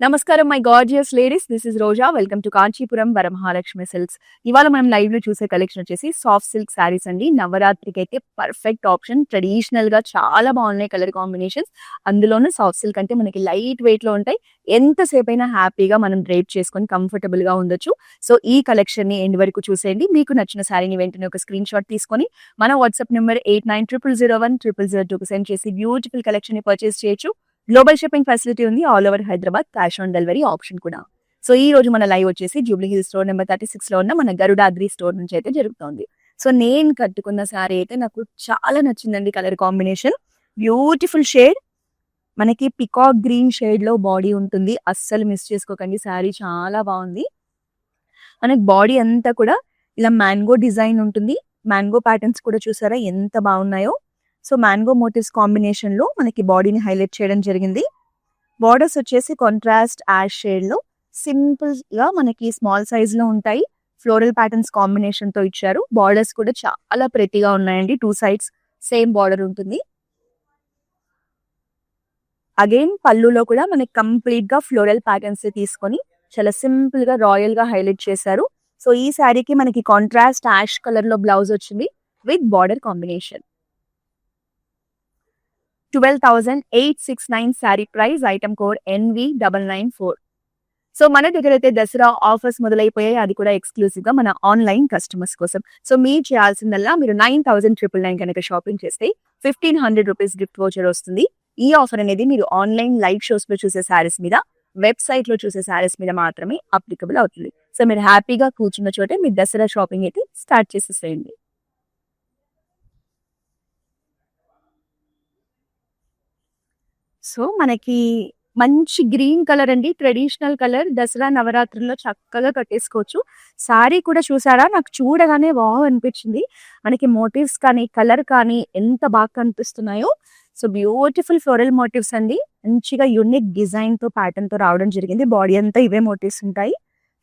నమస్కారం my gorgeous ladies, this is Roja. Welcome to Kanchipuram Varamahalakshmi silks. ఇవాళ మనం లైవ్ లో చూసే కలెక్షన్ వచ్చేసి సాఫ్ట్ సిల్క్ శారీస్ అండి. నవరాత్రికి అయితే పర్ఫెక్ట్ ఆప్షన్. ట్రెడిషనల్ గా చాలా బాగున్నాయి కలర్ కాంబినేషన్స్. అందులోనూ సాఫ్ట్ సిల్క్ అంటే మనకి లైట్ వెయిట్ లో ఉంటాయి. ఎంతసేపు అయినా హ్యాపీగా మనం డ్రేప్ చేసుకొని కంఫర్టబుల్ గా ఉండొచ్చు. సో ఈ కలెక్షన్ ని ఎండ్ వరకు చూసేయండి. మీకు నచ్చిన శారీని వెంటనే ఒక స్క్రీన్ షాట్ తీసుకొని మన వాట్సాప్ నెంబర్ 8900010002 సెండ్ చేసి బ్యూటిఫుల్ కలెక్షన్ ని పర్చేస్ చేయొచ్చు. గ్లోబల్ షిప్పింగ్ ఫెసిలిటీ ఉంది. All over Hyderabad cash on delivery option కూడా. సో ఈ రోజు మన లైవ్ వచ్చేసి జూబ్లీ హిల్ స్టోర్ నెంబర్ 36 లో ఉన్న మన గరుడాద్రి స్టోర్ నుంచి అయితే జరుగుతుంది. సో నేను కట్టుకున్న శారీ అయితే నాకు చాలా నచ్చిందండి. కలర్ కాంబినేషన్ బ్యూటిఫుల్ షేడ్, మనకి పికాక్ గ్రీన్ షేడ్ లో బాడీ ఉంటుంది. అస్సలు మిస్ చేసుకోకండి, శారీ చాలా బాగుంది. మనకి బాడీ అంతా కూడా ఇలా మ్యాంగో డిజైన్ ఉంటుంది. మ్యాంగో ప్యాటర్న్స్ కూడా చూసారా ఎంత బాగున్నాయో. సో మ్యాంగో మోటివ్స్ కాంబినేషన్ లో మనకి బాడీని హైలైట్ చేయడం జరిగింది. బార్డర్స్ వచ్చేసి కాంట్రాస్ట్ యాష్ షేడ్ లో సింపుల్ గా మనకి స్మాల్ సైజ్ లో ఉంటాయి. ఫ్లోరల్ ప్యాటర్న్స్ కాంబినేషన్ తో ఇచ్చారు. బార్డర్స్ కూడా చాలా ప్రెటీగా ఉన్నాయండి. 2 సైడ్స్ సేమ్ బార్డర్ ఉంటుంది. అగైన్ పళ్ళులో కూడా మనకి కంప్లీట్ గా ఫ్లోరల్ ప్యాటర్న్స్ తీసుకొని చాలా సింపుల్ గా రాయల్ గా హైలైట్ చేశారు. సో ఈ శారీకి మనకి కాంట్రాస్ట్ యాష్ కలర్ లో బ్లౌజ్ వచ్చింది with border combination. 12,869 sari price. Item code NV994. So మన దగ్గర అయితే దసరా ఆఫర్స్ మొదలైపోయాయి. అది కూడా ఎక్స్క్లూసివ్ గా మన ఆన్లైన్ కస్టమర్స్ కోసం. సో మీరు చేయాల్సిందల్లా మీరు 9,999 కనుక షాపింగ్ చేస్తే 1,500 రూపీస్ గిఫ్ట్ వోచర్ వస్తుంది. ఈ ఆఫర్ అనేది మీరు ఆన్లైన్ లైవ్ షోస్ లో చూసే శారీస్ మీద, వెబ్సైట్ లో చూసే శారీస్ మీద మాత్రమే అప్లికబుల్ అవుతుంది. సో మీరు హ్యాపీగా కూర్చున్న చోటే మీ దసరా షాపింగ్ అయితే స్టార్ట్ చేసేసేయండి. సో మనకి మంచి గ్రీన్ కలర్ అండి, ట్రెడిషనల్ కలర్. దసరా నవరాత్రుల్లో చక్కగా కట్టేసుకోవచ్చు. శారీ కూడా చూసారా, నాకు చూడగానే వావ్ అనిపించింది. మనకి మోటివ్స్ కానీ కలర్ కానీ ఎంత బాగా కనిపిస్తున్నాయో. సో బ్యూటిఫుల్ ఫ్లోరల్ మోటివ్స్ అండి. మంచిగా యూనిక్ డిజైన్ తో ప్యాటర్న్ తో రావడం జరిగింది. బాడీ అంతా ఇవే మోటివ్స్ ఉంటాయి.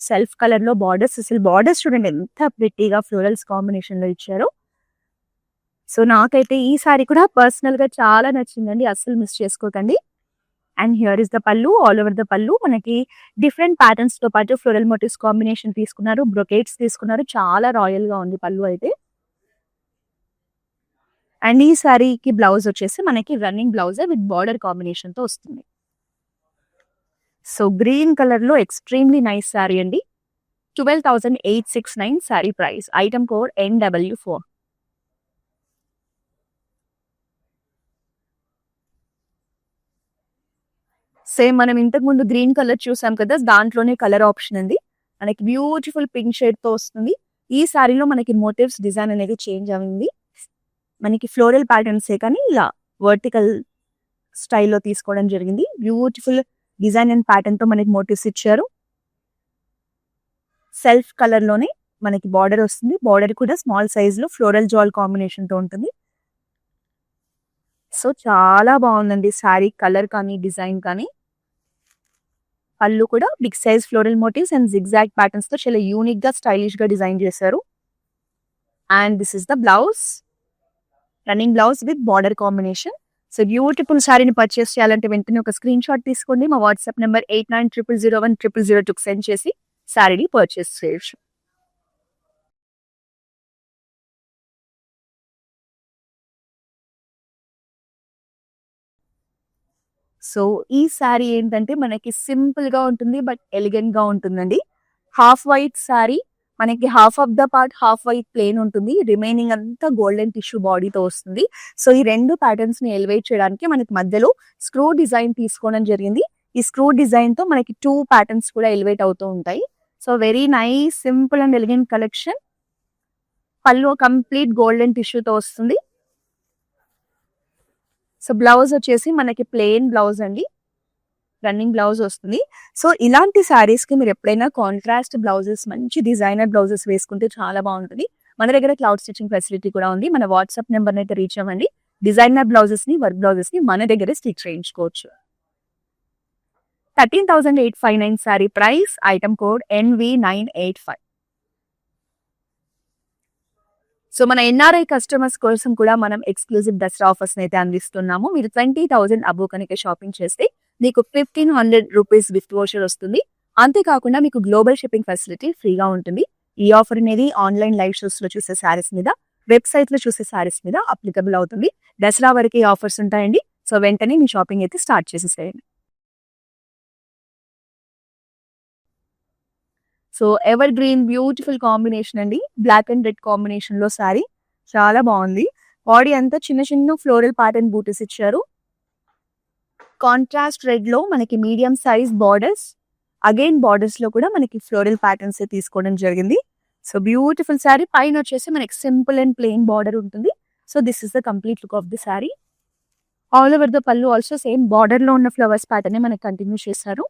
సెల్ఫ్ కలర్ లో బార్డర్స్, అసలు బార్డర్స్ చూడండి ఎంత ప్రిటీగా ఫ్లోరల్స్ కాంబినేషన్ లో ఇచ్చారు. సో నాకైతే ఈ సారీ కూడా పర్సనల్ గా చాలా నచ్చిందండి. అస్సలు మిస్ చేసుకోకండి. అండ్ హియర్ ఇస్ ద పళ్ళు. ఆల్ ఓవర్ ద పళ్ళు మనకి డిఫరెంట్ ప్యాటర్న్స్ తో పాటు ఫ్లోరల్ మోటివ్స్ కాంబినేషన్ తీసుకున్నారు, బ్రొకేట్స్ తీసుకున్నారు. చాలా రాయల్ గా ఉంది పళ్ళు అయితే. అండ్ ఈ సారీకి బ్లౌజ్ వచ్చేసి మనకి running blouse with border combination తో వస్తుంది. సో గ్రీన్ కలర్ లో ఎక్స్ట్రీమ్లీ నైస్ సారీ అండి. 12,869 sorry price. Item code NW4. Same మనం ఇంతకు ముందు గ్రీన్ కలర్ చూసాం కదా, దాంట్లోనే కలర్ ఆప్షన్ ఉంది. మనకి బ్యూటిఫుల్ పింక్ షేడ్ తో వస్తుంది. ఈ సారీలో మనకి మోటివ్స్ డిజైన్ అనేది చేంజ్ అయింది. మనకి ఫ్లోరల్ ప్యాటర్న్స్ కానీ ఇలా వర్టికల్ స్టైల్లో తీసుకోవడం జరిగింది. బ్యూటిఫుల్ డిజైన్ అండ్ ప్యాటర్న్ తో మనకి మోటివ్స్ ఇచ్చారు. సెల్ఫ్ కలర్ లోనే మనకి బార్డర్ వస్తుంది. బార్డర్ కూడా స్మాల్ సైజ్ లో ఫ్లోరల్ జాల్ కాంబినేషన్ తో ఉంటుంది. సో చాలా బాగుందండి సారీ కలర్ కానీ డిజైన్ కానీ. పళ్ళు కూడా big size floral motives and zigzag patterns తో చాలా యూనిక్ గా స్టైలిష్ గా డిజైన్ చేశారు. And this is the blouse, running blouse with border combination. So beautiful శారీని పర్చేస్ చేయాలంటే వెంటనే ఒక స్క్రీన్ షాట్ తీసుకోండి. మా వాట్సాప్ నెంబర్ 8900010002 సెండ్ చేసి శారీని పర్చేస్ చేయొచ్చు. సో ఈ శారీ ఏంటంటే మనకి సింపుల్ గా ఉంటుంది బట్ ఎలిగెంట్ గా ఉంటుందండి. హాఫ్ వైట్ శారీ, మనకి half of the part half white plain ఉంటుంది. రిమైనింగ్ అంతా గోల్డెన్ టిష్యూ బాడీతో వస్తుంది. సో ఈ రెండు ప్యాటర్న్స్ ని ఎలివేట్ చేయడానికి మనకి మధ్యలో స్క్రూ డిజైన్ తీసుకోవడం జరిగింది. ఈ స్క్రూ డిజైన్ తో మనకి 2 ప్యాటర్న్స్ కూడా ఎలివేట్ అవుతూ ఉంటాయి. So very nice simple and elegant collection. పళ్ళు కంప్లీట్ గోల్డెన్ టిష్యూతో వస్తుంది. సో బ్లౌజ్ వచ్చేసి మనకి ప్లెయిన్ బ్లౌజ్ అండి, రన్నింగ్ బ్లౌజ్ వస్తుంది. సో ఇలాంటి శారీస్ కి మీరు ఎప్పుడైనా కాంట్రాస్ట్ బ్లౌజెస్, మంచి డిజైనర్ బ్లౌజెస్ వేసుకుంటే చాలా బాగుంటుంది. మన దగ్గర క్లౌడ్ స్టిచ్చింగ్ ఫెసిలిటీ కూడా ఉంది. మన వాట్సాప్ నెంబర్ అయితే రీచ్ అవ్వండి. డిజైనర్ బ్లౌజెస్ ని, వర్క్ బ్లౌజెస్ ని మన దగ్గర స్టిచ్ చేయించుకోవచ్చు. 13,859 sari price. Item code NV985. So మన NRI కస్టమర్స్ కోసం కూడా మనం ఎక్స్క్లూజివ్ దసరా ఆఫర్స్ అయితే అందిస్తున్నాము. మీరు 20,000 అబోవ్ కనుక షాపింగ్ చేస్తే మీకు 1500 రూపీస్ గిఫ్ట్ వోచర్ వస్తుంది. అంతేకాకుండా మీకు గ్లోబల్ షిప్పింగ్ ఫెసిలిటీ ఫ్రీగా ఉంటుంది. ఈ ఆఫర్ అనేది ఆన్లైన్ లైవ్ షోస్ లో చూసే శారీస్ మీద, వెబ్సైట్ లో చూసే శారీస్ మీద అప్లికబుల్ అవుతుంది. దసరా వరకు ఈ ఆఫర్స్ ఉంటాయండి. సో వెంటనే మీ షాపింగ్ అయితే స్టార్ట్ చేసేసేయండి. So ever green beautiful combination అండి. బ్లాక్ అండ్ రెడ్ కాంబినేషన్ లో శారీ చాలా బాగుంది. బాడీ అంతా చిన్న చిన్న ఫ్లోరల్ ప్యాటర్న్ బూటీస్ ఇచ్చారు. కాంట్రాస్ట్ రెడ్ లో మనకి medium size borders, again borders లో కూడా మనకి ఫ్లోరల్ ప్యాటర్న్స్ తీసుకోవడం జరిగింది. So beautiful sari. పైన వచ్చేసి మనకి సింపుల్ అండ్ ప్లెయిన్ బార్డర్ ఉంటుంది. So this is the complete look of the sari. All over the పళ్ళు ఆల్సో సేమ్ బార్డర్ లో ఉన్న ఫ్లవర్స్ ప్యాటర్న్ మనకి కంటిన్యూ చేశారు.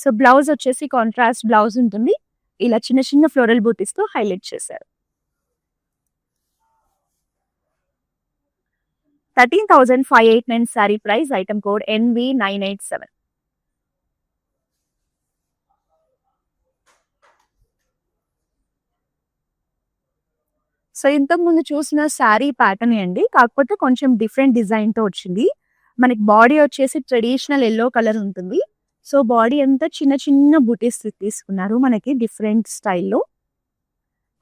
సో బ్లౌజ్ వచ్చేసి కాంట్రాస్ట్ బ్లౌజ్ ఉంటుంది. ఇలా చిన్న చిన్న ఫ్లోరల్ బూటీస్ తో హైలైట్ చేశారు. 13,589 sari price. Item code NV987. So ఇంతకు ముందు చూసిన శారీ ప్యాటర్న్ అండి, కాకపోతే కొంచెం డిఫరెంట్ డిజైన్ తో వచ్చింది. మనకి బాడీ వచ్చేసి ట్రెడిషనల్ ఎల్లో కలర్ ఉంటుంది. సో బాడీ అంతా చిన్న చిన్న బూటీస్ తీసుకున్నారు మనకి డిఫరెంట్ స్టైల్లో.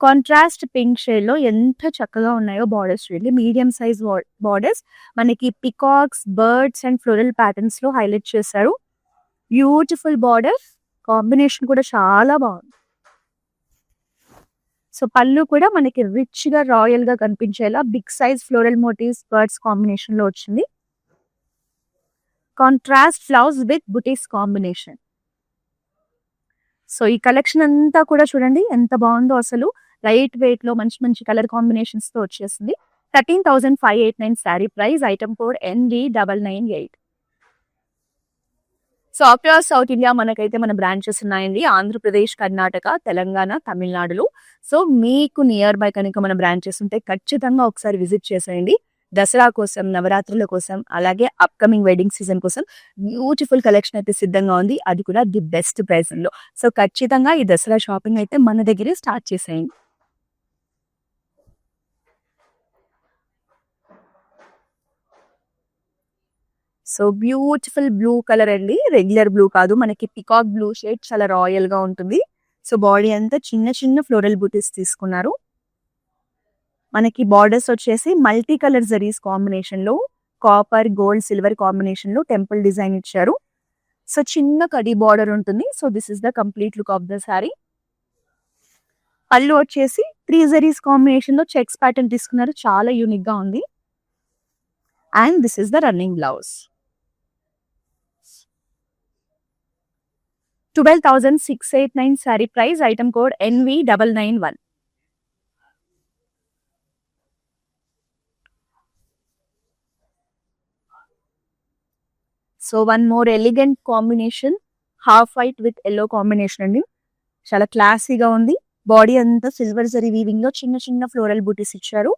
కాంట్రాస్ట్ పింక్ షేడ్ లో ఎంత చక్కగా ఉన్నాయో బార్డర్స్ చూడండి. మీడియం సైజ్ బార్డర్స్ మనకి peacocks, birds and floral patterns లో హైలైట్ చేశారు. బ్యూటిఫుల్ బార్డర్ కాంబినేషన్ కూడా చాలా బాగుంది. సో పళ్ళు కూడా మనకి రిచ్ గా రాయల్ గా కనిపించేలా big size floral motives birds combination లో వచ్చింది. Contrast blouse with butis combination. So ఈ కలెక్షన్ అంతా కూడా చూడండి ఎంత బాగుందో అసలు. లైట్ వెయిట్ లో మంచి మంచి కలర్ కాంబినేషన్స్ తో వచ్చేసింది. 13,589 sari price. Item code ND998. So across south India మనకైతే మన బ్రాంచెస్ ఉన్నాయండి. ఆంధ్రప్రదేశ్, కర్ణాటక, తెలంగాణ, తమిళనాడులో. సో మీకు నియర్ బై కనుక మన బ్రాంచెస్ ఉంటే ఖచ్చితంగా ఒకసారి విజిట్ చేసేయండి. దసరా కోసం, నవరాత్రుల కోసం, అలాగే అప్కమింగ్ వెడ్డింగ్ సీజన్ కోసం బ్యూటిఫుల్ కలెక్షన్ అయితే సిద్ధంగా ఉంది. అది కూడా ది బెస్ట్ ప్రైస్ లో. సో ఖచ్చితంగా ఈ దసరా షాపింగ్ అయితే మన దగ్గరే స్టార్ట్ చేసేయండి. సో బ్యూటిఫుల్ బ్లూ కలర్ అండి. రెగ్యులర్ బ్లూ కాదు, మనకి పికాక్ బ్లూ షేడ్ చాలా రాయల్ గా ఉంటుంది. సో బాడీ అంతా చిన్న చిన్న ఫ్లోరల్ బూటీస్ తీసుకున్నారు. మనకి బార్డర్స్ వచ్చేసి మల్టీ కలర్ జరీస్ కాంబినేషన్ లో, కాపర్, గోల్డ్, సిల్వర్ కాంబినేషన్ లో టెంపుల్ డిజైన్ ఇచ్చారు. సో చిన్న కడి బార్డర్ ఉంటుంది. So this is the complete look of the sari. పళ్ళు వచ్చేసి 3 జరీస్ కాంబినేషన్ లో చెక్స్ ప్యాటర్న్ తీసుకున్నారు. చాలా యూనిక్ గా ఉంది. And this is the running blouse. 12,689 sari price. Item code NV991. So one more elegant combination, half white with yellow combination అండి. చాలా క్లాసీగా ఉంది. బాడీ అంతా సిల్వర్ జరీ వీవింగ్ లో చిన్న చిన్న ఫ్లోరల్ బూటీస్ ఇచ్చారు.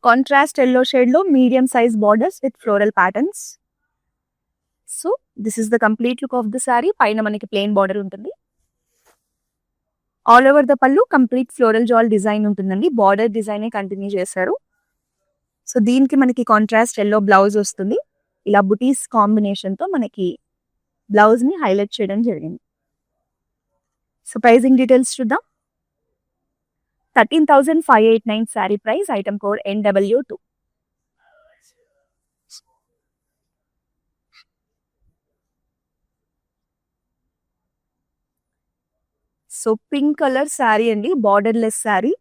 కాంట్రాస్ట్ ఎల్లో షేడ్ లో medium size borders with floral patterns. So this is the complete look of the sari. పైన మనకి ప్లెయిన్ బార్డర్ ఉంటుంది. ఆల్ ఓవర్ ద పళ్ళు కంప్లీట్ ఫ్లోరల్ జాల్ డిజైన్ ఉంటుందండి. బార్డర్ డిజైన్ కంటిన్యూ చేశారు. సో దీనికి మనకి కాంట్రాస్ట్ ఎల్లో బ్లౌజ్ వస్తుంది. ఇలా బుటీస్ కాంబినేషన్ తో మనకి బ్లౌజ్ ని హైలైట్ చేయడం జరిగింది. సో ప్రైజింగ్ డీటెయిల్స్ చూద్దాం. 13,589 sari price. Item code NW2. So pink colour sari అండి, borderless sari.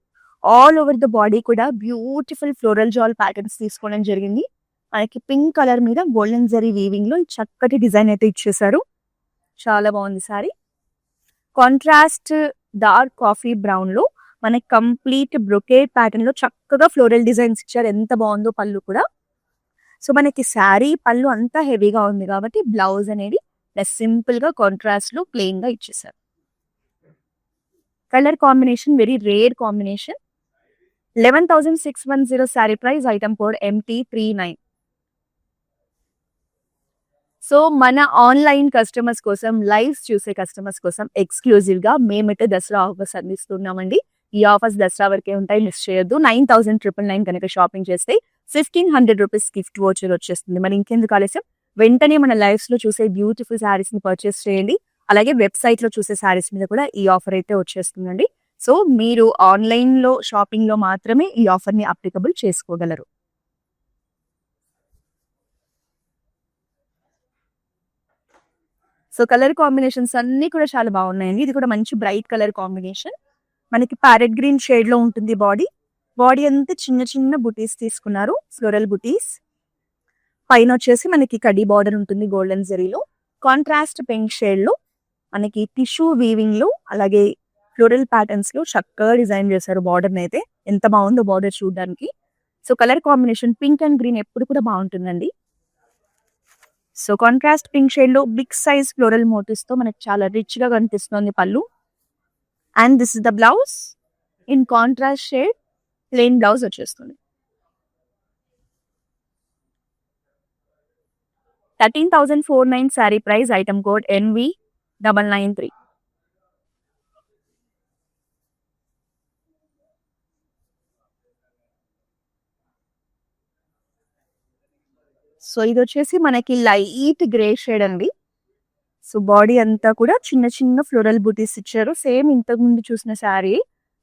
All over the body కూడా బ్యూటిఫుల్ ఫ్లోరల్ జాల్ ప్యాటర్న్స్ తీసుకోవడం జరిగింది. మనకి పింక్ కలర్ మీద గోల్డెన్ జరీ వీవింగ్ లో చక్కటి డిజైన్ అయితే ఇచ్చేసారు. చాలా బాగుంది sari. Contrast dark coffee brown లో మనకి కంప్లీట్ బ్రొకేట్ ప్యాటర్న్ లో చక్కగా ఫ్లోరల్ డిజైన్స్ ఇచ్చారు. ఎంత బాగుందో పళ్ళు కూడా. సో మనకి శారీ పళ్ళు అంతా హెవీగా ఉంది కాబట్టి బ్లౌజ్ అనేది సింపుల్ గా కాంట్రాస్ట్ లో ప్లెయిన్ గా ఇచ్చేసారు. Colour combination very rare combination. 11,610 sari price. Item code MT39. So మన ఆన్లైన్ కస్టమర్స్ కోసం, లైవ్స్ చూసే కస్టమర్స్ కోసం ఎక్స్క్లూజివ్ గా మేమైతే దసరా ఆఫర్స్ అందిస్తున్నామండి. ఈ ఆఫర్స్ దసరా వరకే ఉంటాయి, మిస్ చేయొద్దు. 9,999 కనుక షాపింగ్ చేస్తే రూ. 1500 గిఫ్ట్ వోచర్ వచ్చేస్తుంది. మరి ఇంకెందుకు ఆలస్యం, వెంటనే మన లైవ్స్ లో చూసే బ్యూటిఫుల్ శారీస్ ని పర్చేస్ చేయండి. అలాగే వెబ్సైట్ లో చూసే శారీస్ మీద కూడా ఈ ఆఫర్ అయితే వచ్చేస్తుందండి. సో మీరు ఆన్లైన్ లో షాపింగ్ లో మాత్రమే ఈ ఆఫర్ ని అప్లికబుల్ చేసుకోగలరు. సో కలర్ కాంబినేషన్స్ అన్ని కూడా చాలా బాగున్నాయండి. ఇది కూడా మంచి బ్రైట్ కలర్ కాంబినేషన్. మనకి ప్యారెట్ గ్రీన్ షేడ్ లో ఉంటుంది బాడీ. బాడీ అంతా చిన్న చిన్న బుటీస్ తీసుకున్నారు, ఫ్లోరల్ బుటీస్. పైన వచ్చేసి మనకి కడ్డీ బార్డర్ ఉంటుంది గోల్డెన్ జరీలో. కాంట్రాస్ట్ పింక్ షేడ్ లో మనకి టిష్యూ వీవింగ్ లో అలాగే ఫ్లోరల్ ప్యాటర్న్స్ లో చక్కగా డిజైన్ చేశారు బార్డర్ అయితే. ఎంత బాగుందో బార్డర్ చూడడానికి. So colour combination pink and green ఎప్పుడు కూడా బాగుంటుందండి. సో కాంట్రాస్ట్ పింక్ షేడ్ లో బిగ్ సైజ్ ఫ్లోరల్ మోటివ్స్ తో మనకి చాలా రిచ్ గా కనిపిస్తుంది పళ్ళు. And this is the blouse in contrast shade, plain blouse వచ్చేస్తుంది. 13,409 sari price, item code NV993. So ఇది వచ్చేసి మనకి లైట్ గ్రే షేడ్ అండి. సో బాడీ అంతా కూడా చిన్న చిన్న ఫ్లోరల్ బుటీస్ ఇచ్చారు. సేమ్ ఇంతకు ముందు చూసిన శారీ,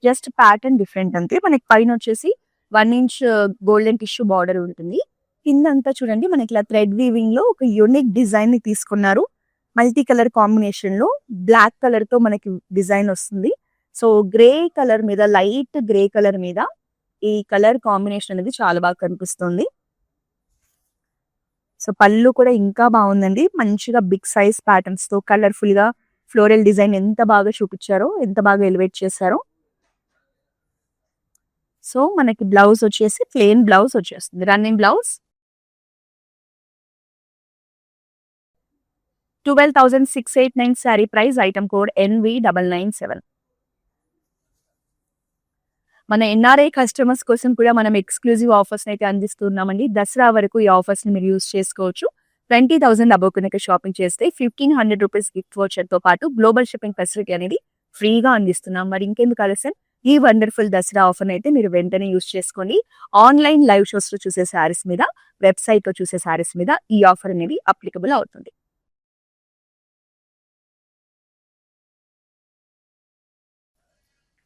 జస్ట్ ప్యాటర్న్ డిఫరెంట్ అంతే. మనకి పైన వచ్చేసి 1 ఇంచ్ గోల్డెన్ టిష్యూ బార్డర్ ఉంటుంది. కింద అంతా చూడండి మనకి ఇలా థ్రెడ్ వీవింగ్ లో ఒక యూనిక్ డిజైన్ ని తీసుకున్నారు. మల్టీ కలర్ కాంబినేషన్ లో బ్లాక్ కలర్ తో మనకి డిజైన్ వస్తుంది. సో గ్రే కలర్ మీద, లైట్ గ్రే కలర్ మీద ఈ కలర్ కాంబినేషన్ అనేది చాలా బాగా కనిపిస్తుంది. సో పళ్ళు కూడా ఇంకా బాగుందండి. మంచిగా బిగ్ సైజ్ ప్యాటర్న్స్ తో కలర్ఫుల్ గా ఫ్లోరల్ డిజైన్ ఎంత బాగా చూపించారో, ఎంత బాగా ఎలివేట్ చేశారో. సో మనకి బ్లౌజ్ వచ్చేసి ప్లెయిన్ బ్లౌజ్ వచ్చేస్తుంది. Running blouse 12,689 sari price, item code NV997. మన NRI కస్టమర్స్ కోసం కూడా మనం ఎక్స్క్లూజివ్ ఆఫర్స్ అయితే అందిస్తున్నామండి. దసరా వరకు ఈ ఆఫర్స్ ని మీరు యూస్ చేసుకోవచ్చు. 20,000 అబౌవ్ కనుక షాపింగ్ చేస్తే 1,500 రూపీస్ గిఫ్ట్ వోచర్ తో పాటు గ్లోబల్ షిప్పింగ్ ఫెసిలిటీ అనేది ఫ్రీగా అందిస్తున్నాం. మరి ఇంకెందుకు ఆలస్యం, ఈ వండర్ఫుల్ దసరా ఆఫర్ అయితే మీరు వెంటనే యూస్ చేసుకోండి. ఆన్లైన్ లైవ్ షోస్ లో చూసే శారీస్ మీద, వెబ్సైట్ లో చూసే శారీస్ మీద ఈ ఆఫర్ అనేది అప్లికబుల్ అవుతుంది.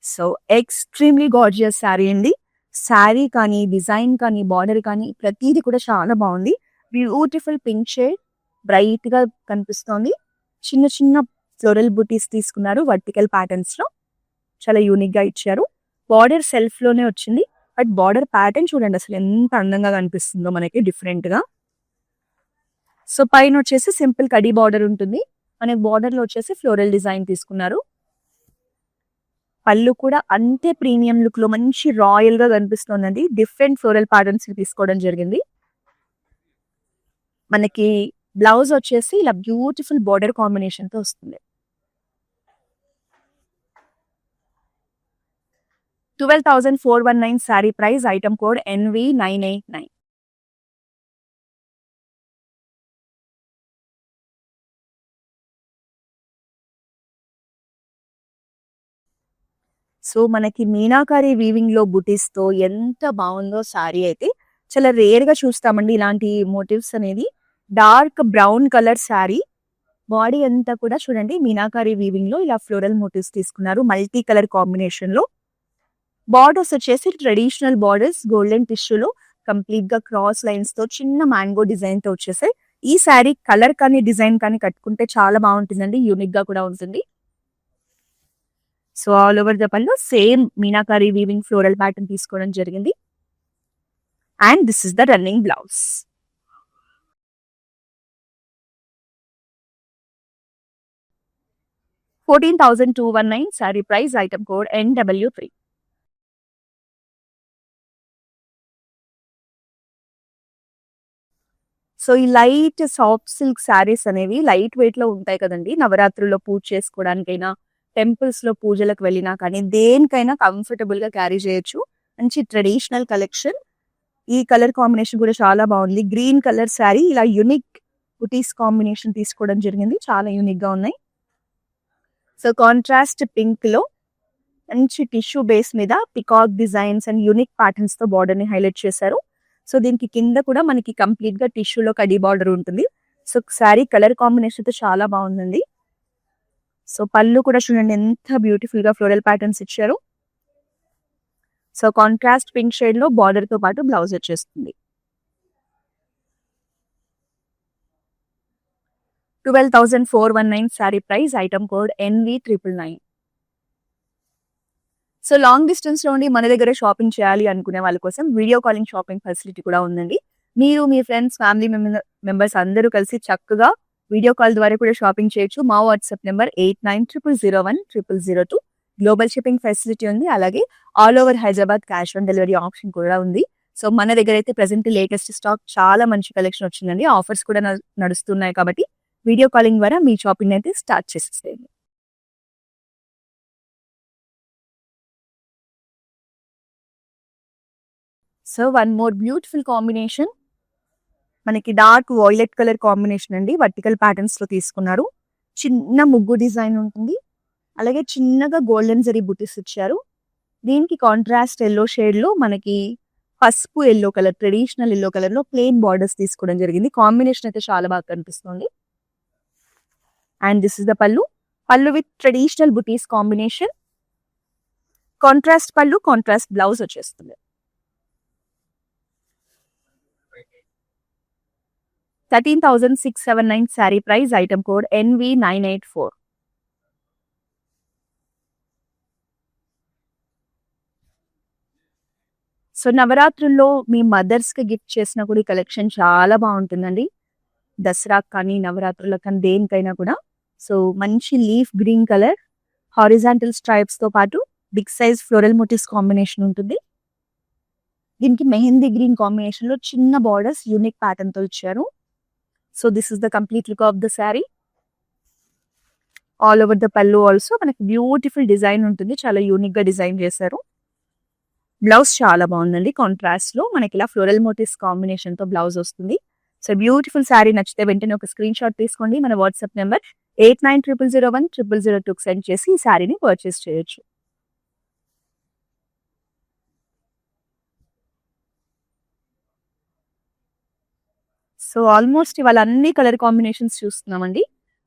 సో ఎక్స్ట్రీమ్లీ గార్జియస్ శారీ అండి. శారీ కానీ, డిజైన్ కానీ, బార్డర్ కానీ ప్రతిదీ కూడా చాలా బాగుంది. బ్యూటిఫుల్ పింక్ షేడ్, బ్రైట్ గా కనిపిస్తోంది. చిన్న చిన్న ఫ్లోరల్ బుటీస్ తీసుకున్నారు వర్టికల్ ప్యాటర్న్స్ లో, చాలా యూనిక్ గా ఇచ్చారు. బార్డర్ సెల్ఫ్ లోనే వచ్చింది, బట్ బార్డర్ ప్యాటర్న్ చూడండి అసలు ఎంత అందంగా కనిపిస్తుందో మనకి డిఫరెంట్ గా. సో పైన వచ్చేసి సింపుల్ కడీ బార్డర్ ఉంటుంది. మనకి బార్డర్ లో వచ్చేసి ఫ్లోరల్ డిజైన్ తీసుకున్నారు. పళ్ళు కూడా అంతే ప్రీమియం లుక్ లో మంచి రాయల్ గా కనిపిస్తుందండి. డిఫరెంట్ ఫ్లోరల్ ప్యాటర్న్స్ తీసుకోవడం జరిగింది. మనకి బ్లౌజ్ వచ్చేసి ఇలా బ్యూటిఫుల్ బార్డర్ కాంబినేషన్ తో వస్తుంది. 12,419 sari price, item code NV989. So మనకి మీనాకారి వీవింగ్ లో బుటీస్ తో ఎంత బాగుందో శారీ అయితే. చాలా రేర్ గా చూస్తామండి ఇలాంటి మోటివ్స్ అనేది. Dark brown colour sari, body అంతా కూడా చూడండి మీనాకారి వీవింగ్ లో ఇలా ఫ్లోరల్ మోటివ్స్ తీసుకున్నారు మల్టీ కలర్ కాంబినేషన్ లో. బార్డర్స్ వచ్చేసి ట్రెడిషనల్ బార్డర్స్ గోల్డెన్ టిష్యూలో కంప్లీట్ గా క్రాస్ లైన్స్ తో చిన్న మ్యాంగో డిజైన్ తో వచ్చేసాయి. ఈ శారీ కలర్ కానీ డిజైన్ కానీ కట్టుకుంటే చాలా బాగుంటుందండి, యూనిక్ గా కూడా ఉంటుంది. సో ఆల్ ఓవర్ ద పళ్ళు same meenakari weaving floral pattern తీసుకోవడం జరిగింది. And this is the running blouse. $14,219 sari price, item code NW3. So ఈ లైట్ సాఫ్ట్ సిల్క్ శారీస్ అనేవి లైట్ వెయిట్ లో ఉంటాయి కదండి. నవరాత్రుల్లో పూజ చేసుకోవడానికైనా, టెంపుల్స్ లో పూజలకు వెళ్ళినా కానీ దేనికైనా కంఫర్టబుల్ గా క్యారీ చేయొచ్చు. మంచి ట్రెడిషనల్ కలెక్షన్. ఈ కలర్ కాంబినేషన్ కూడా చాలా బాగుంది. గ్రీన్ కలర్ శారీ ఇలా యునిక్ బుటీస్ కాంబినేషన్ తీసుకోవడం జరిగింది. చాలా యూనిక్ గా ఉన్నాయి. సో కాంట్రాస్ట్ పింక్ లో మంచి టిష్యూ బేస్ మీద peacock designs and unique patterns తో బార్డర్ ని హైలైట్ చేశారు. సో దీనికి కింద కూడా మనకి కంప్లీట్ గా టిష్యూలో కడీ బార్డర్ ఉంటుంది. సో శారీ కలర్ కాంబినేషన్ అయితే చాలా బాగుందండి. సో పళ్ళు కూడా చూడండి ఎంత బ్యూటిఫుల్ గా ఫ్లోరల్ ప్యాటర్న్స్ ఇచ్చారు. సో కాంట్రాస్ట్ పింక్ షేడ్ లో బార్డర్ తో పాటు బ్లౌజ్ వచ్చేస్తుంది. 12,419 sari price, item code NV999. So long distance లో ఉండి మన దగ్గర షాపింగ్ చేయాలి అనుకునే వాళ్ళ కోసం వీడియో కాలింగ్ షాపింగ్ ఫెసిలిటీ కూడా ఉందండి. మీరు మీ ఫ్రెండ్స్, ఫ్యామిలీ మెంబర్స్ అందరూ కలిసి చక్కగా వీడియో కాల్ ద్వారా కూడా షాపింగ్ చేయొచ్చు. మా WhatsApp number 8900010002. Global shipping facility ఉంది. అలాగే all over Hyderabad cash on delivery option కూడా ఉంది. సో మన దగ్గర అయితే ప్రెసెంట్ లేటెస్ట్ స్టాక్ చాలా మంచి కలెక్షన్ వచ్చిందండి. ఆఫర్స్ కూడా నడుస్తున్నాయి కాబట్టి వీడియో కాలింగ్ ద్వారా మీ షాపింగ్ అయితే స్టార్ట్ చేసేసేయండి. So one more beautiful combination, మనకి డార్క్ వాయిలెట్ కలర్ కాంబినేషన్ అండి. వర్టికల్ ప్యాటర్న్స్ లో తీసుకున్నారు. చిన్న ముగ్గు డిజైన్ ఉంటుంది. అలాగే చిన్నగా గోల్డెన్ జరీ బుటీస్ ఇచ్చారు. దీనికి కాంట్రాస్ట్ ఎల్లో షేడ్ లో మనకి పసుపు yellow colour, traditional yellow colour లో ప్లెయిన్ బార్డర్స్ తీసుకోవడం జరిగింది. కాంబినేషన్ అయితే చాలా బాగా కనిపిస్తుంది. అండ్ దిస్ ఇస్ ద పళ్ళు. పళ్ళు with traditional buttis combination. Contrast పళ్ళు, కాంట్రాస్ట్ బ్లౌజ్ వచ్చేస్తుంది. 13,679 sari price, item code NV984. So నవరాత్రుల్లో మీ మదర్స్ కి గిఫ్ట్ చేసిన కూడా ఈ కలెక్షన్ చాలా బాగుంటుందండి. దసరా కానీ నవరాత్రులకు కానీ దేనికైనా కూడా. సో మంచి leaf green colour, horizontal stripes తో పాటు big size floral motives combination ఉంటుంది. దీనికి మెహందీ గ్రీన్ కాంబినేషన్ లో చిన్న బార్డర్స్ యూనిక్ ప్యాటర్న్ తో ఇచ్చారు. So this is the complete look of the sari. All over the పళ్ళు ఆల్సో మనకి బ్యూటిఫుల్ డిజైన్ ఉంటుంది. చాలా యూనిక్ గా డిజైన్ చేశారు. బ్లౌజ్ చాలా బాగుందండి. కాంట్రాస్ట్ లో మనకి ఇలా ఫ్లోరల్ మోటివ్స్ కాంబినేషన్ తో బ్లౌజ్ వస్తుంది. సో బ్యూటిఫుల్ శారీ నచ్చితే వెంటనే ఒక స్క్రీన్ షాట్ తీసుకోండి. మన వాట్సాప్ నెంబర్ 8900010002 సెండ్ చేసి ఈ శారీని పర్చేస్ చేయొచ్చు. సో ఆల్మోస్ట్ ఇవాళ అన్ని కలర్ కాంబినేషన్స్ చూస్తున్నామండి.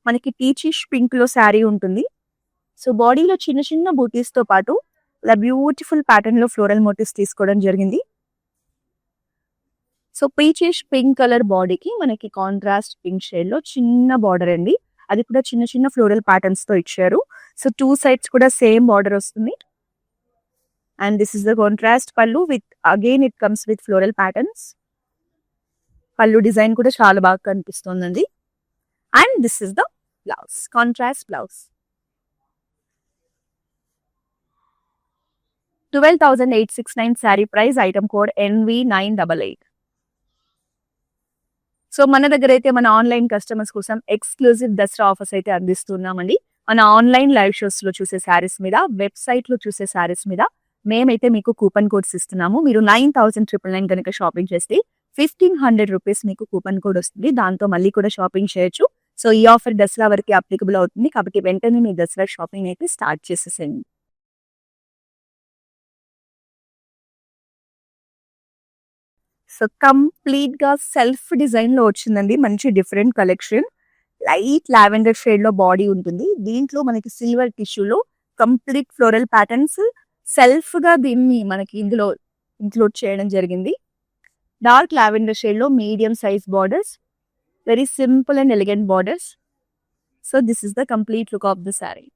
మనకి పీచిష్ పింక్ లో శారీ ఉంటుంది. సో బాడీలో చిన్న చిన్న బూటీస్ తో పాటు ఇలా బ్యూటిఫుల్ ప్యాటర్న్ లో ఫ్లోరల్ మోటివ్స్ తీసుకోవడం జరిగింది. సో పీచిష్ పింక్ కలర్ బాడీకి మనకి కాంట్రాస్ట్ పింక్ షేడ్ లో చిన్న బార్డర్ అండి. అది కూడా చిన్న చిన్న ఫ్లోరల్ ప్యాటర్న్స్ తో ఇచ్చారు. సో టూ సైడ్స్ కూడా సేమ్ బార్డర్ వస్తుంది. And this is the contrast pallu with again it comes with floral patterns. Pallu design కూడా చాలా బాగా కనిపిస్తుందండి. And this is the blouse, contrast blouse. 12,869 sari price, item code NV988. So మన దగ్గర అయితే మన ఆన్లైన్ కస్టమర్స్ కోసం ఎక్స్క్లూజివ్ దసరా ఆఫర్స్ అయితే అందిస్తున్నామండి. మన ఆన్లైన్ లైవ్ షోస్ లో చూసే శారీస్ మీద, వెబ్సైట్ లో చూసే శారీస్ మీద మేమైతే మీకు కూపన్ కోడ్స్ ఇస్తున్నాము. మీరు 9,999 కనుక షాపింగ్ చేస్తే 1,500 రూపీస్ మీకు కూపన్ కోడ్ వస్తుంది. దాంతో మళ్ళీ కూడా షాపింగ్ చేయొచ్చు. సో ఈ ఆఫర్ దసరా వరకు అప్లికబుల్ అవుతుంది కాబట్టి వెంటనే మీ దసరా షాపింగ్ అయితే స్టార్ట్ చేసేసేయండి. సో కంప్లీట్ గా సెల్ఫ్ డిజైన్ లో వచ్చిందండి. మంచి different collection. Light lavender shade లో బాడీ ఉంటుంది. దీంట్లో మనకి సిల్వర్ టిష్యూలో కంప్లీట్ ఫ్లోరల్ ప్యాటర్న్స్ సెల్ఫ్ గా దీన్ని మనకి ఇందులో ఇంక్లూడ్ చేయడం జరిగింది. డార్క్ లావెండర్ షేడ్ లో medium size borders, very simple and elegant borders. So this is the complete look of the sari.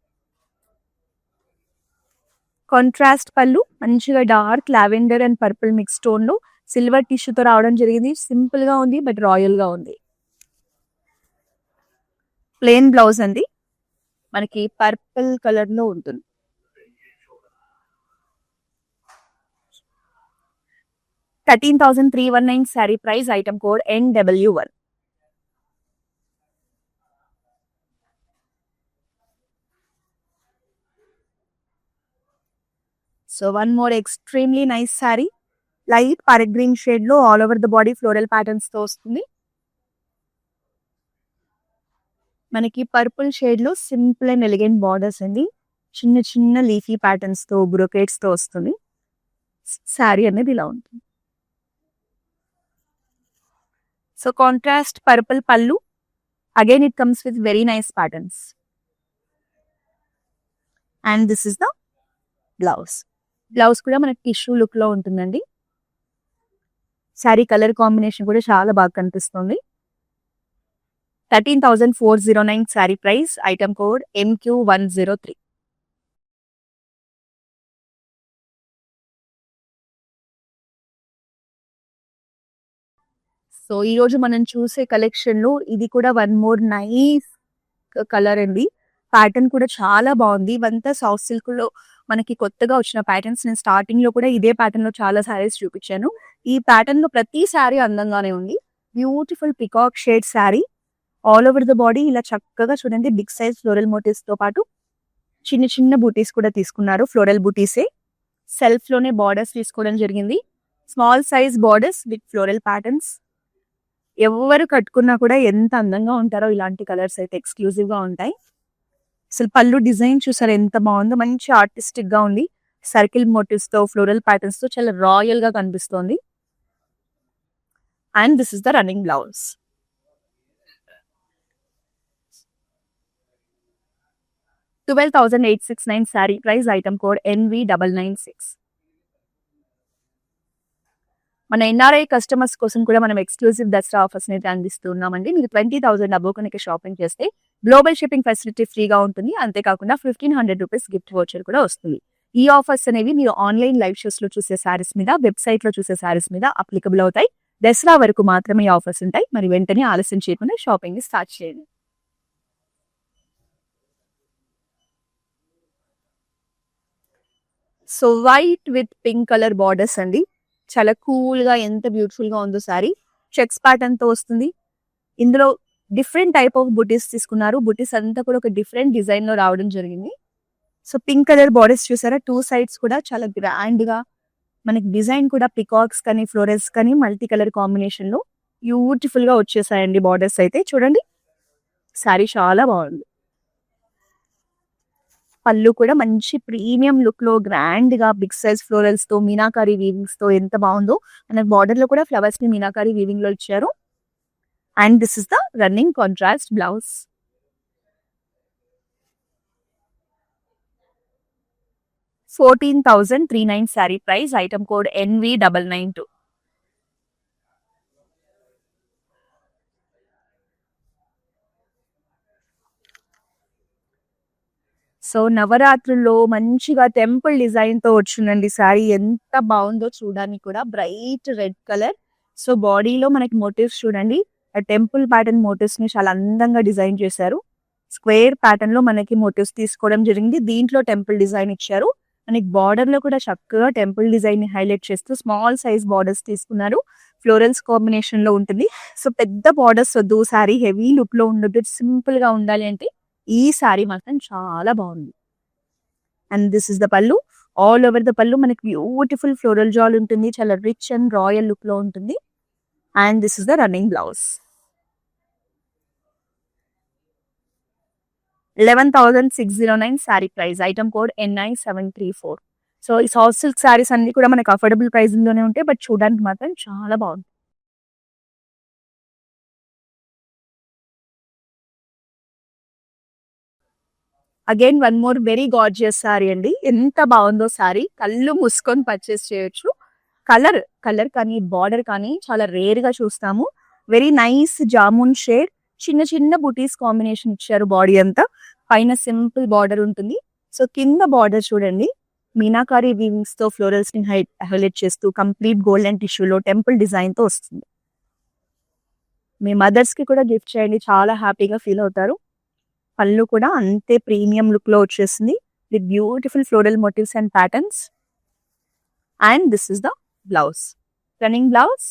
Contrast పళ్ళు మంచిగా dark lavender and purple mix tone లో సిల్వర్ టిష్యూతో రావడం జరిగింది. సింపుల్ గా ఉంది బట్ రాయల్ గా ఉంది. ప్లెయిన్ బ్లౌజ్ అండి, మనకి పర్పుల్ కలర్ లో ఉంటుంది. $13,319 sari price, item code NW1. So one more extremely nice sari. Light parrot green shade లో all over the body floral patterns తో వస్తుంది. మనకి పర్పుల్ షేడ్ లో సింపుల్ అండ్ ఎలిగెంట్ బార్డర్స్ అండి. చిన్న చిన్న లీఫీ ప్యాటర్న్స్ తో బ్రొకేట్స్ తో వస్తుంది. శారీ అనేది ఇలా ఉంటుంది. సో కాంట్రాస్ట్ పర్పుల్ పళ్ళు. Again it comes with very nice patterns. And this is the blouse. Blouse కూడా మనకి టిష్యూ లుక్ లో ఉంటుందండి. శారీ కలర్ కాంబినేషన్ కూడా చాలా బాగా కనిపిస్తుంది. 13,409 sari price. Item code MQ103. So ఈ రోజు మనం చూసే కలెక్షన్ లో ఇది కూడా వన్ మోర్ నైస్ కలర్ అండి. ప్యాటర్న్ కూడా చాలా బాగుంది. ఇవంతా సాఫ్ట్ సిల్క్ లో మనకి కొత్తగా వచ్చిన ప్యాటర్న్స్. నేను స్టార్టింగ్ లో కూడా ఇదే ప్యాటర్న్ లో చాలా శారీస్ చూపించాను. ఈ ప్యాటర్న్ లో ప్రతి శారీ అందంగానే ఉంది. Beautiful peacock shade sari. All over the body ఇలా చక్కగా చూడండి బిగ్ సైజ్ ఫ్లోరల్ మోటివ్స్ తో పాటు చిన్న చిన్న బూటీస్ కూడా తీసుకున్నారు. ఫ్లోరల్ బూటీసే. సెల్ఫ్ లోనే బార్డర్స్ తీసుకోవడం జరిగింది. Small size borders with floral patterns. ఎవరు కట్టుకున్నా కూడా ఎంత అందంగా ఉంటారో ఇలాంటి కలర్స్ అయితే ఎక్స్క్లూజివ్ గా ఉంటాయి. అసలు పళ్ళు డిజైన్ చూసారు ఎంత బాగుందో. మంచి ఆర్టిస్టిక్ గా ఉంది. సర్కిల్ మోటివ్స్ తో ఫ్లోరల్ ప్యాటర్న్స్ తో చాలా రాయల్ గా కనిపిస్తోంది. And this is the running blouse. 12,869 sari price. Item code NV996. మన ఎన్ఆర్ఐ కస్టమర్స్ కోసం కూడా మనం ఎక్స్క్లూజివ్ దసరా ఆఫర్స్ అయితే అందిస్తున్నామండి. మీరు 20,000 అబోవ్ కనుక షాపింగ్ చేస్తే గ్లోబల్ షిప్పింగ్ ఫెసిలిటీ ఫ్రీగా ఉంటుంది. అంతేకాకుండా 1,500 రూపీస్ గిఫ్ట్ వోచర్ కూడా వస్తుంది. ఈ ఆఫర్స్ అనేవి మీరు ఆన్లైన్ లైవ్ షోస్ లో చూసే శారీస్ మీద, వెబ్సైట్ లో చూసే శారీస్ మీద అప్లికబుల్ అవుతాయి. దసరా వరకు మాత్రమే ఈ ఆఫర్స్ ఉంటాయి. మరి వెంటనే ఆలస్యం చేయకుండా షాపింగ్ ని స్టార్ట్ చేయండి. So white with pink colour borders అండి. చాలా కూల్ గా ఎంత బ్యూటిఫుల్ గా ఉందో సారీ. చెక్స్ ప్యాటర్న్ తో వస్తుంది. ఇందులో డిఫరెంట్ టైప్ ఆఫ్ బుటీస్ తీసుకున్నారు. బుటీస్ అంతా కూడా ఒక డిఫరెంట్ డిజైన్ లో రావడం జరిగింది. సో పింక్ కలర్ బార్డర్స్ చూసారా, టూ సైడ్స్ కూడా చాలా గ్రాండ్ గా మనకి డిజైన్ కూడా పికాక్స్ కానీ ఫ్లోరల్స్ కానీ మల్టీ కలర్ కాంబినేషన్ లో బ్యూటిఫుల్ గా వచ్చేసాయండి బార్డర్స్ అయితే. చూడండి సారీ చాలా బాగుంది. పళ్ళు కూడా మంచి ప్రీమియం లుక్ లో గ్రాండ్ గా బిగ్ సైజ్ ఫ్లోరల్స్ తో మీనాకారి వీవింగ్స్ తో ఎంత బాగుందో. మనకి బార్డర్ లో కూడా ఫ్లవర్స్ ని మీనాకారి వీవింగ్ లో ఇచ్చారు. And this is the running contrast blouse. 14,309 sari price. Item code NV992. So నవరాత్రుల్లో మంచిగా టెంపుల్ డిజైన్ తో వచ్చిందండి శారీ. ఎంత బాగుందో చూడడానికి కూడా. Bright red colour. సో బాడీలో మనకి మోటివ్స్ చూడండి. ఆ టెంపుల్ ప్యాటర్న్ మోటివ్స్ ని చాలా అందంగా డిజైన్ చేశారు. స్క్వేర్ ప్యాటర్న్ లో మనకి మోటివ్స్ తీసుకోవడం జరిగింది. దీంట్లో టెంపుల్ డిజైన్ ఇచ్చారు. మనకి బార్డర్ లో కూడా చక్కగా టెంపుల్ డిజైన్ ని హైలైట్ చేస్తూ స్మాల్ సైజ్ బార్డర్స్ తీసుకున్నారు. ఫ్లోరల్స్ కాంబినేషన్ లో ఉంటుంది. సో పెద్ద బార్డర్స్ వద్దు, శారీ హెవీ లుక్ లో ఉండదు, సింపుల్ గా ఉండాలి అంటే ఈ శారీ మాత్రం చాలా బాగుంది. అండ్ దిస్ ఇస్ ద పళ్ళు. ఆల్ ఓవర్ ద పళ్ళు మనకి బ్యూటిఫుల్ ఫ్లోరల్ జాల్ ఉంటుంది. చాలా రిచ్ అండ్ రాయల్ లుక్ లో ఉంటుంది. And this is the running blouse. 11,609 sari price. Item code NI734. So ఈ సాఫ్ట్ సిల్క్ శారీస్ అన్ని కూడా మనకి అఫోర్డబుల్ ప్రైస్ లోనే ఉంటాయి. బట్ చూడడానికి మాత్రం చాలా బాగుంది. Again one more very gorgeous sari అండి. ఎంత బాగుందో శారీ. కళ్ళు మూసుకొని పర్చేస్ చేయొచ్చు. కలర్ కలర్ కానీ బార్డర్ కానీ చాలా రేర్ గా చూస్తాము. Very nice jamun shade. చిన్న చిన్న బుటీస్ కాంబినేషన్ ఇచ్చారు. బాడీ అంతా పైన సింపుల్ బార్డర్ ఉంటుంది. సో కింద బార్డర్ చూడండి మీనాకారి వీవింగ్స్ తో ఫ్లోరల్స్ ని హైలైట్ చేస్తూ కంప్లీట్ గోల్డెన్ టిష్యూలో టెంపుల్ డిజైన్ తో వస్తుంది. మీ మదర్స్ కి కూడా గిఫ్ట్ చేయండి, చాలా హ్యాపీగా ఫీల్ అవుతారు. పళ్ళు కూడా అంతే ప్రీమియం లుక్ లో వచ్చేసింది with beautiful floral motives and patterns. And this is the blouse. Running blouse.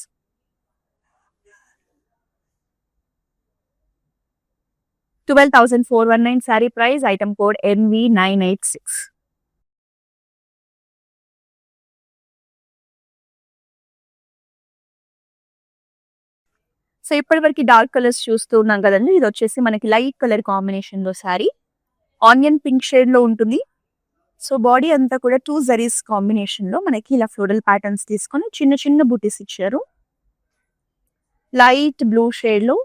12,419 sari price. Item code NV986. So ఇప్పటి వరకు డార్క్ కలర్స్ చూస్తూ ఉన్నాం కదండి. ఇది వచ్చేసి మనకి లైట్ కలర్ కాంబినేషన్ లో శారీ. ఆనియన్ పింక్ షేడ్ లో ఉంటుంది. సో బాడీ అంతా కూడా టూ జరీస్ కాంబినేషన్ లో మనకి ఇలా ఫ్లోరల్ ప్యాటర్న్స్ తీసుకొని చిన్న చిన్న బూటీస్ ఇచ్చారు. లైట్ బ్లూ షేడ్ లో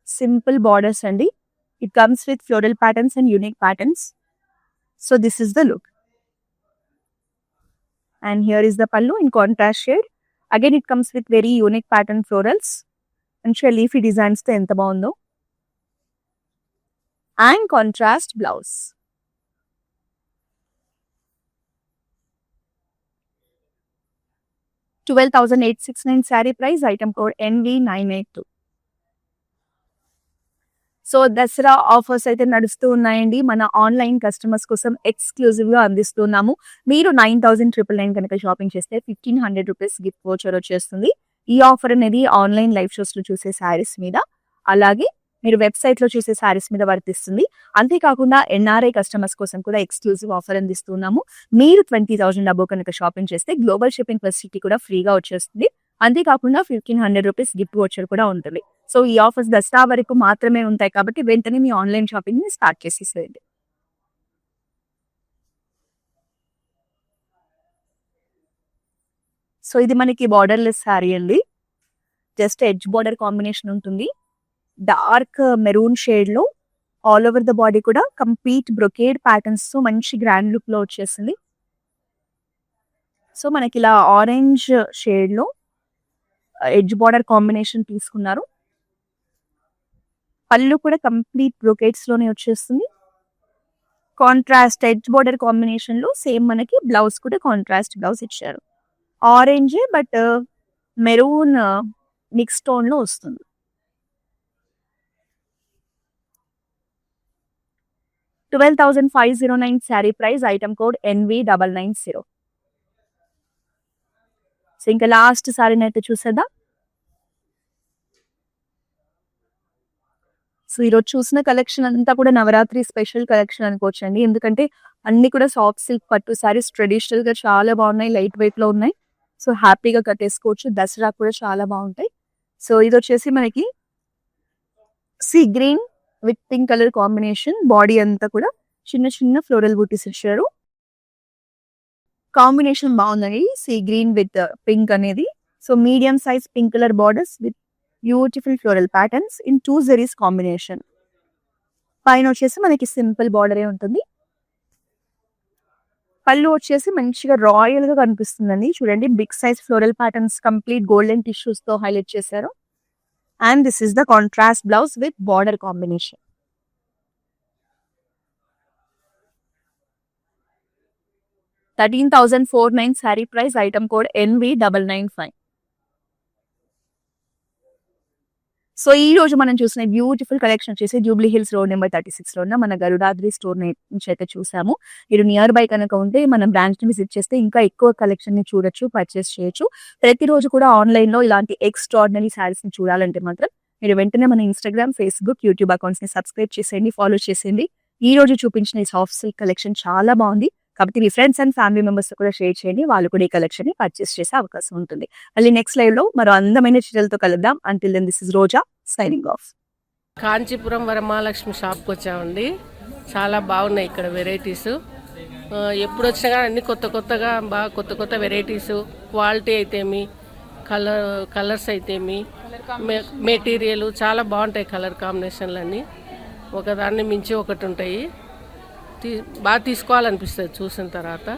సింపుల్ బార్డర్స్ అండి. It comes with floral patterns and unique patterns. So this is the look. And here is the pallu in contrast shade. Again it comes with very unique pattern florals and leafy designs తో ఎంత బాగుందో. And contrast blouse. $12,869 saree price, item code NV982. So Dasara offers అయితే నడుస్తూ ఉన్నాయండి. మన online customers కోసం exclusive గా అందిస్తున్నాము. మీరు 9,999 కనుక షాపింగ్ చేస్తే 1,500 రూపీస్ గిఫ్ట్ వోచర్ వచ్చేస్తుంది. ఈ ఆఫర్ అనేది ఆన్లైన్ లైవ్ షోస్ లో చూసే శారీస్ మీద, అలాగే మీరు వెబ్సైట్ లో చూసే శారీస్ మీద వర్తిస్తుంది. అంతేకాకుండా ఎన్ఆర్ఐ కస్టమర్స్ కోసం కూడా ఎక్స్క్లూజివ్ ఆఫర్ అందిస్తున్నాము. మీరు 20,000 అబో కనుక షాపింగ్ చేస్తే గ్లోబల్ షిప్పింగ్ ఫెసిలిటీ కూడా ఫ్రీగా వచ్చేస్తుంది. అంతేకాకుండా 1,500 రూపీస్ గిఫ్ట్ వోచర్ కూడా ఉంటుంది. సో ఈ ఆఫర్స్ దసరా వరకు మాత్రమే ఉంటాయి కాబట్టి వెంటనే మీ ఆన్లైన్ షాపింగ్ ని స్టార్ట్ చేసేసేయండి. సో ఇది మనకి బార్డర్లెస్ శారీ అండి. జస్ట్ ఎడ్జ్ బార్డర్ కాంబినేషన్ ఉంటుంది. డార్క్ మెరూన్ షేడ్ లో ఆల్ ఓవర్ ద బాడీ కూడా కంప్లీట్ బ్రొకేడ్ ప్యాటర్న్స్ తో మంచి గ్రాండ్ లుక్ లో వచ్చేసింది. సో మనకి ఇలా ఆరెంజ్ షేడ్ లో ఎడ్జ్ బార్డర్ కాంబినేషన్ తీసుకున్నారు. పళ్ళు కూడా కంప్లీట్ బ్రొకేట్స్ లోనే వచ్చేస్తుంది. కాంట్రాస్ట్ ఎడ్జ్ బార్డర్ కాంబినేషన్ లో సేమ్ మనకి బ్లౌజ్ కూడా కాంట్రాస్ట్ బ్లౌజ్ ఇచ్చారు. Orange but maroon mix tone లో వస్తుంది. $12,509 sari price, item code NV990. So ఇంకా లాస్ట్ శారీని అయితే చూసేద్దాం. సో ఈరోజు చూసిన కలెక్షన్ అంతా కూడా నవరాత్రి స్పెషల్ కలెక్షన్ అనుకోవచ్చండి. ఎందుకంటే అన్ని కూడా సాఫ్ట్ సిల్క్ పట్టు శారీస్ ట్రెడిషనల్ గా చాలా బాగున్నాయి, లైట్ వెయిట్ లో ఉన్నాయి. సో హ్యాపీగా కట్టేసుకోవచ్చు. దసరా కూడా చాలా బాగుంటాయి. సో ఇది వచ్చేసి మనకి sea green with pink colour combination. Body అంతా కూడా చిన్న చిన్న ఫ్లోరల్ బూటీస్ ఇచ్చారు. కాంబినేషన్ బాగుందండి, సీ గ్రీన్ విత్ పింక్ అనేది. So medium size pink colour borders with beautiful floral patterns in 2 zaris combination. పైన వచ్చేసి మనకి సింపుల్ బార్డరే ఉంటుంది. పళ్ళు వచ్చేసి మంచిగా రాయల్ గా కనిపిస్తుందండి. చూడండి, big size floral patterns complete golden tissues తో హైలైట్ చేశారు. And this is the contrast blouse with border combination. $13,409 sari price, item code NV995. So ఈ రోజు మనం చూసిన బ్యూటిఫుల్ కలెక్షన్ వచ్చేసి జూబ్లీ హిల్స్ రోడ్ నెంబర్ 36 లో ఉన్న మన గరుడాద్రి స్టోర్ నుంచి అయితే చూసాము. మీరు నియర్ బై కనుక ఉంటే మనం బ్రాంచ్ ని విజిట్ చేస్తే ఇంకా ఎక్కువ కలెక్షన్ ని చూడొచ్చు, పర్చేస్ చేయొచ్చు. ప్రతిరోజు కూడా ఆన్లైన్ లో ఇలాంటి ఎక్స్ట్రాడినరీ శారీస్ ని చూడాలంటే మాత్రం మీరు వెంటనే మన ఇన్స్టాగ్రామ్, ఫేస్బుక్, యూట్యూబ్ అకౌంట్స్ ని సబ్స్క్రైబ్ చేసేయండి, ఫాలో చేసేయండి. ఈ రోజు చూపించిన ఈ సాఫ్ట్ సిల్క్ కలెక్షన్ చాలా బాగుంది కాబట్టి మీ ఫ్రెండ్స్ అండ్ ఫ్యామిలీ మెంబర్స్ కూడా షేర్ చేయండి. వాళ్ళు కూడా ఈ కలెక్షన్ ని పర్చేస్ చేసే అవకాశం ఉంటుంది. మళ్ళీ నెక్స్ట్ లైవ్ లో మరో అందమైన చీరలతో కలుద్దాం. Until then this is Roja signing off. Kanchipuram Varamahalakshmi షాప్కి వచ్చామండి. చాలా బాగున్నాయి ఇక్కడ వెరైటీస్. ఎప్పుడు వచ్చినా కానీ అన్ని కొత్తగా బాగా కొత్త వెరైటీస్, క్వాలిటీ అయితేమి, కలర్స్ అయితేమి, మెటీరియల్ చాలా బాగుంటాయి. కలర్ కాంబినేషన్లు అన్నీ ఒకదాన్ని మించి ఒకటి ఉంటాయి. బాగా తీసుకోవాలనిపిస్తుంది చూసిన తర్వాత.